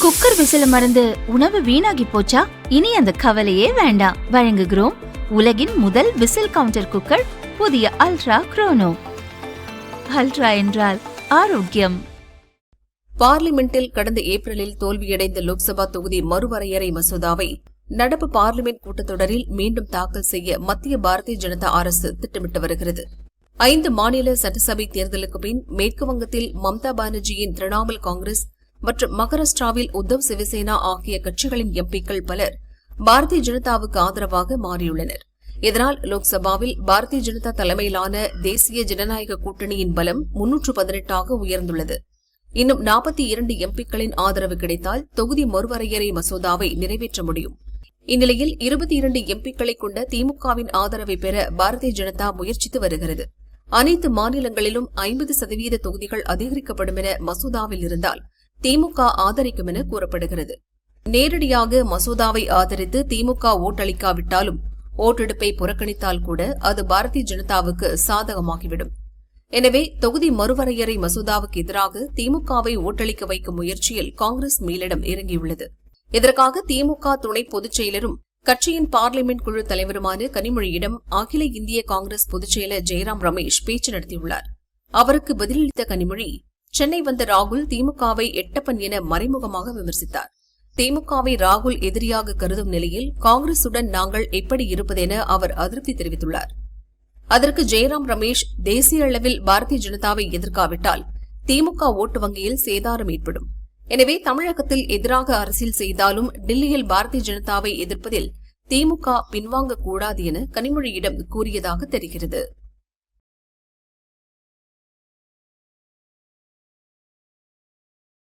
Cooker விசில மறந்து உணவு வீணாகி போச்சா? இனி அந்த கவலையே வேண்டாம். வழங்குகிறோம் உலகின் முதல் விசில் கவுண்டர் குக்கர், புதிய அல்ட்ரா குரோனோ. அல்ட்ரா என்றால் ஆரோக்கியம். பார்லிமெண்டில் கடந்த ஏப்ரலில் தோல்வியடைந்த லோக்சபா தொகுதி மறுவரையறை மசோதாவை நடப்பு பார்லிமெண்ட் கூட்டத்தொடரில் மீண்டும் தாக்கல் செய்ய மத்திய பாரதிய ஜனதா அரசு திட்டமிட்டு வருகிறது. 5 மாநில சட்டசபை தேர்தலுக்கு பின் மேற்குவங்கத்தில் மம்தா பானர்ஜியின் திரிணாமுல் காங்கிரஸ் மற்றும் மகாராஷ்டிராவில் உத்தவ் சிவசேனா ஆகிய கட்சிகளின் எம்பிக்கள் பலர் பாரதிய ஜனதாவுக்கு ஆதரவாக மாறியுள்ளனர். இதனால் லோக்சபாவில் பாரதிய ஜனதா தலைமையிலான தேசிய ஜனநாயக கூட்டணியின் பலம் 318 உயர்ந்துள்ளது. இன்னும் 42 எம்பிக்களின் ஆதரவு கிடைத்தால் தொகுதி மறுவரையறை மசோதாவை நிறைவேற்ற முடியும். இந்நிலையில் 22 எம்பிக்களை கொண்ட திமுகவின் ஆதரவை பெற பாரதிய ஜனதா முயற்சித்து வருகிறது. அனைத்து மாநிலங்களிலும் 50% தொகுதிகள் அதிகரிக்கப்படும் என மசோதாவில் இருந்தால் திமுக ஆதரிக்கும் என கூறப்படுகிறது. நேரடியாக மசோதாவை ஆதரித்து திமுக ஓட்டளிக்காவிட்டாலும் ஓட்டெடுப்பை புறக்கணித்தால் கூட அது பாரதிய ஜனதாவுக்கு சாதகமாகிவிடும். எனவே தொகுதி மறுவரையறை மசோதாவுக்கு எதிராக திமுகவை ஓட்டளிக்க வைக்கும் முயற்சியில் காங்கிரஸ் மேலிடம் இறங்கியுள்ளது. இதற்காக திமுக துணை பொதுச் செயலரும் கட்சியின் பார்லிமெண்ட் குழு தலைவருமான கனிமொழியிடம் அகில இந்திய காங்கிரஸ் பொதுச் செயலர் ஜெயராம் ரமேஷ் பேச்சு நடத்தியுள்ளார். அவருக்கு பதிலளித்த கனிமொழி, சென்னை வந்த ராகுல் திமுகவை எட்டப்பன் என மறைமுகமாக விமர்சித்தார். திமுகவை ராகுல் எதிரியாக கருதும் நிலையில் காங்கிரசுடன் நாங்கள் எப்படி இருப்பதென அவர் அதிருப்தி தெரிவித்துள்ளார். அதற்கு ஜெயராம் ரமேஷ், தேசிய அளவில் பாரதிய ஜனதாவை எதிர்க்காவிட்டால் திமுக ஓட்டு வங்கியில் சேதாரம் ஏற்படும். எனவே தமிழகத்தில் எதிராக அரசியல் செய்தாலும் டில்லியில் பாரதிய ஜனதாவை எதிர்ப்பதில் திமுக பின்வாங்கக்கூடாது என கனிமொழியிடம் கூறியதாக தெரிகிறது.